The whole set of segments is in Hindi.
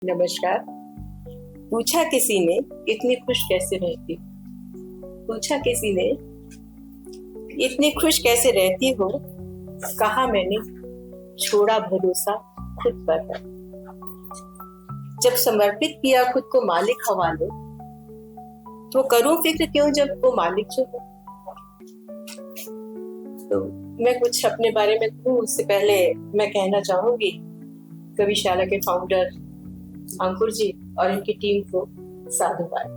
नमस्कार। पूछा किसी ने इतनी खुश कैसे रहती, पूछा किसी ने इतनी खुश कैसे रहती हो। कहा मैंने छोड़ा भरोसा खुद पर है। जब समर्पित किया खुद को मालिक हवाले, तो करूं फिक्र क्यों जब वो मालिक जो है। तो मैं कुछ अपने बारे में कहूं उससे पहले मैं कहना चाहूंगी कविशाला के फाउंडर अंकुर जी और इनकी टीम को साधुवाद।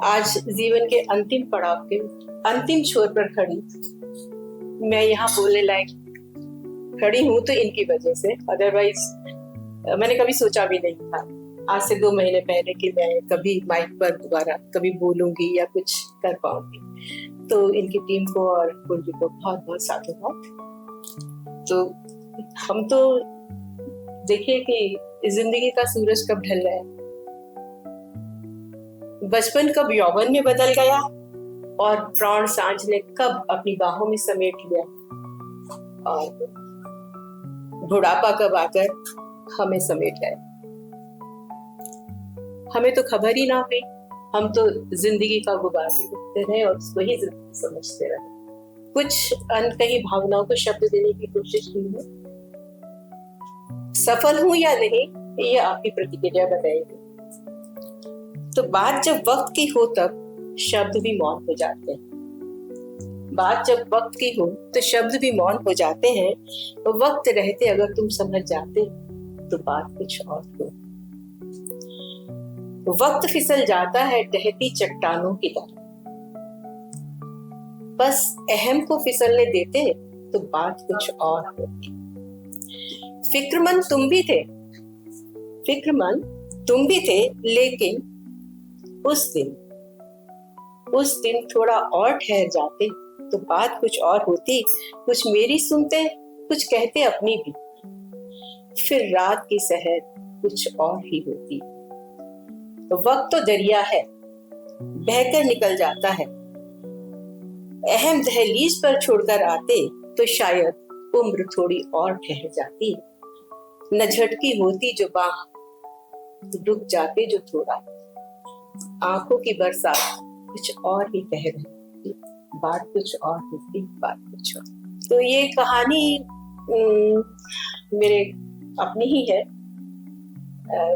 आज जीवन के अंतिम पड़ाव के अंतिम छोर पर खड़ी मैं यहाँ बोलने लायक खड़ी हूँ तो इनकी वजह से, अदरवाइज मैंने कभी सोचा भी नहीं था आज से 2 महीने पहले कि मैं कभी माइक पर दोबारा कभी बोलूंगी या कुछ कर पाऊंगी। तो इनकी टीम को और अंकुर जी को बहुत बहुत साधुवाद। तो हम तो देखिए कि जिंदगी का सूरज कब ढल रहा है, बचपन कब यौवन में बदल गया और प्राण सांझ ने कब अपनी बाहों में समेट लिया, और बुढ़ापा कब आकर हमें समेट गया। हमें तो खबर ही ना हुई, हम तो जिंदगी का गुबार लिखते रहे और उसको ही जिंदगी समझते रहे। कुछ अनकही भावनाओं को शब्द देने की कोशिश की है, सफल हूं या नहीं ये आपकी प्रतिक्रिया बताएगी। तो बात जब वक्त की हो तब शब्द भी मौन हो जाते हैं, बात जब वक्त की हो तो शब्द भी मौन हो जाते हैं। तो वक्त रहते अगर तुम समझ जाते तो बात कुछ और हो। वक्त फिसल जाता है टहती चट्टानों की तरह, बस अहम को फिसलने देते तो बात कुछ और होती। फिक्रमंद तुम भी थे, फिक्रमंद तुम भी थे, लेकिन उस दिन थोड़ा और ठहर जाते तो बात कुछ और होती। कुछ मेरी सुनते, कुछ कहते अपनी भी, फिर रात की सहर कुछ और ही होती। तो वक्त तो दरिया है, बहकर निकल जाता है। अहम दहलीज पर छोड़कर आते तो शायद उम्र थोड़ी और ठहर जाती। न झटकी होती जो बाह, रुक जाते जो थोड़ा। आंखों की बरसात कुछ और ही कह रही, बात कुछ और होती, बात कुछ और। तो ये कहानी मेरे अपनी ही है।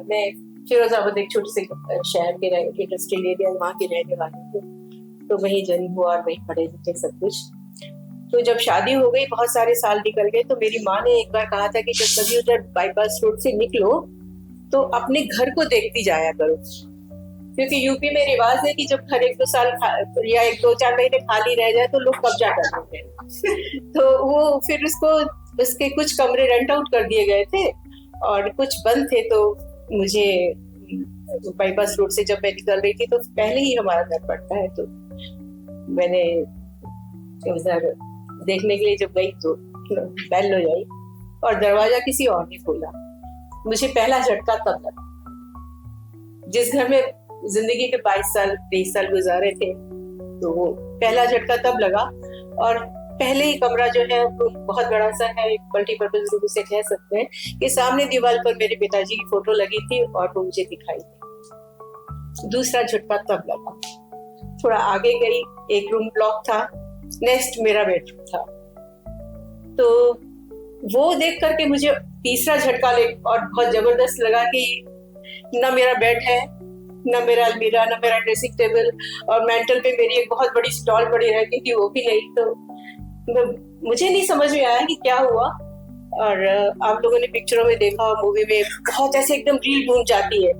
मैं फिरोजाबाद एक छोटे से शहर के इंडस्ट्रियल एरिया वहाँ की रहने वाली हूँ, तो वहीं जन्म हुआ और वहीं पढ़े लिखे सब कुछ। तो जब शादी हो गई बहुत सारे साल निकल गए, तो मेरी माँ ने एक बार कहा था कि जब कभी उधर बाईपास रोड से निकलो तो अपने घर को देखती जाया करो, क्योंकि यूपी में रिवाज है कि जब घर 1-2 साल या 1-2-4 महीने खाली रह जाए तो लोग कब्जा कर लेते हैं। तो वो फिर उसके कुछ कमरे रेंट आउट कर दिए गए थे और कुछ बंद थे। तो मुझे बाईपास रोड से जब मैं निकल रही थी तो पहले ही हमारा घर पड़ता है, तो मैंने उधर देखने के लिए जब गई तो बेल हो जाई और दरवाजा किसी और ने खोला। मुझे पहला झटका तब लगा, जिस घर में जिंदगी के 22 साल गुजारे थे, तो वो पहला झटका तब लगा। और पहले ही कमरा जो है वो बहुत बड़ा सा है, एक मल्टीपर्पज रूम से कह सकते हैं कि सामने दीवार पर मेरे पिताजी की फोटो लगी थी और वो मुझे दिखाई दी। दूसरा झटका तब लगा, थोड़ा आगे गई, एक रूम ब्लॉक था, नेक्स्ट मेरा बेडरूम था। तो वो देख करके मुझे तीसरा झटका और बहुत जबरदस्त लगा कि ना मेरा बेड है, ना मेरा अलमीरा, ना मेरा ड्रेसिंग टेबल, और मेंटल पे मेरी एक बहुत बड़ी स्टॉल पड़ी रहती थी वो भी नहीं। तो मुझे नहीं समझ में आया कि क्या हुआ। और आप लोगों ने पिक्चरों में देखा, मूवी में बहुत ऐसे एकदम रील घूम जाती है,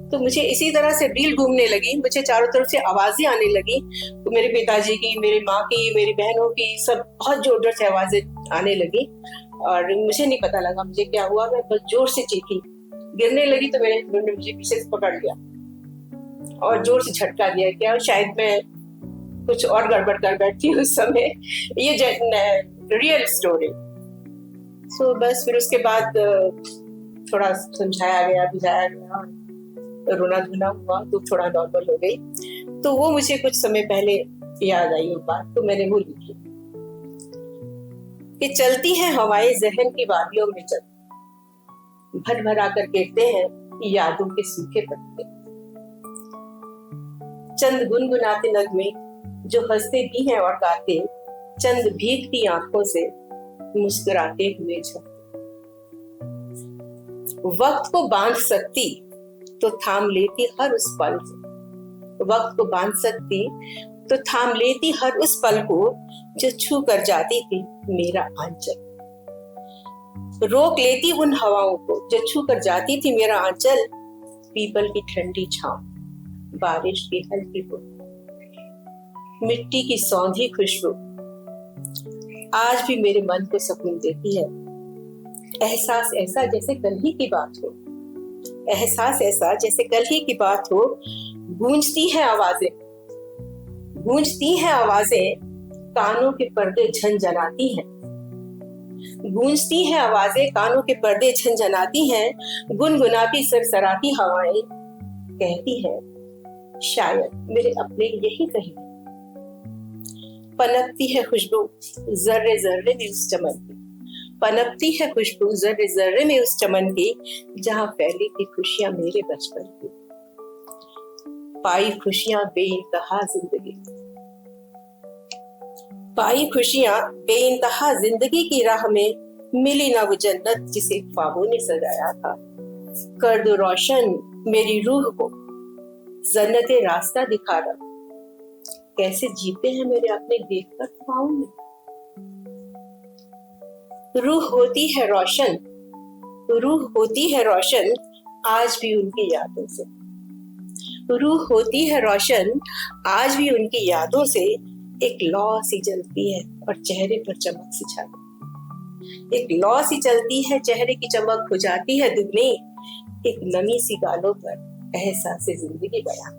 तो मुझे इसी तरह से रील घूमने लगी। मुझे चारों तरफ से आवाजें आने लगी, तो मेरे पिताजी की, मेरी माँ की, मेरी बहनों की, सब बहुत जोर जोर से आवाजें आने लगी। और मुझे नहीं पता लगा मुझे क्या हुआ, मैं बस जोर से चीखी, गिरने लगी तो मेरे हस्बैंड ने मुझे पीछे से पकड़ लिया और जोर से झटका दिया। क्या शायद मैं कुछ और गड़बड़ कर बैठी उस समय। ये रियल स्टोरी। सो बस फिर उसके बाद थोड़ा समझाया गया, बुझाया गया, रोना धोना हुआ तो थोड़ा नॉर्मल हो गई। तो वो मुझे कुछ समय पहले याद आई वो बात, तो मैंने वो लिखी कि चलती है हवाएं जहन की वादियों में, भर भरा कर गिरते हैं यादों के सूखे पत्ते। चंद गुनगुनाते नगमे जो हंसते भी हैं और गाते, चंद भीगती आंखों से मुस्कुराते हुए झपटे। वक्त को बांध सकती तो थाम लेती हर उस पल को, वक्त को बांध सकती तो थाम लेती हर उस पल को जो छू कर जाती थी मेरा आंचल। रोक लेती उन हवाओं को जो छू कर जाती थी मेरा आंचल। पीपल की ठंडी छांव, बारिश की हल्की बूंद, मिट्टी की सौंधी खुशबू आज भी मेरे मन को सुकून देती है। एहसास ऐसा जैसे कल ही की बात हो, एहसास ऐसा जैसे कल ही की बात हो। गूंजती हैं आवाजें, गूंजती हैं आवाजें, कानों के पर्दे झनझनाती हैं। गूंजती हैं आवाजें, कानों के पर्दे झनझनाती हैं। गुनगुनाती सरसराती हवाएं कहती हैं शायद मेरे अपने यही कहीं। पनपती है खुशबू जर्रे जर्रे में उस चमन की, पनपती है खुशबू जर्रे जर्रे में उस चमन की, जहां फैली थी खुशियां मेरे बचपन की। पाई खुशियां बेइंतहा जिंदगी, पाई खुशियां बेइंतहा जिंदगी की राह में, मिली ना वो जन्नत जिसे ख्वाबों ने सजाया था। कर दो रोशन मेरी रूह को, जन्नते रास्ता दिखा रहा, कैसे जीते हैं मेरे अपने देखकर ख्वाबों में। रूह होती है रोशन, रूह होती है रोशन आज भी उनकी यादों से, रूह होती है रोशन आज भी उनकी यादों से। एक लौ सी जलती है और चेहरे पर चमक सी छाती, एक लौ सी चलती है चेहरे की चमक हो जाती है दुगनी, एक नमी सी गालों पर एहसास जिंदगी बया।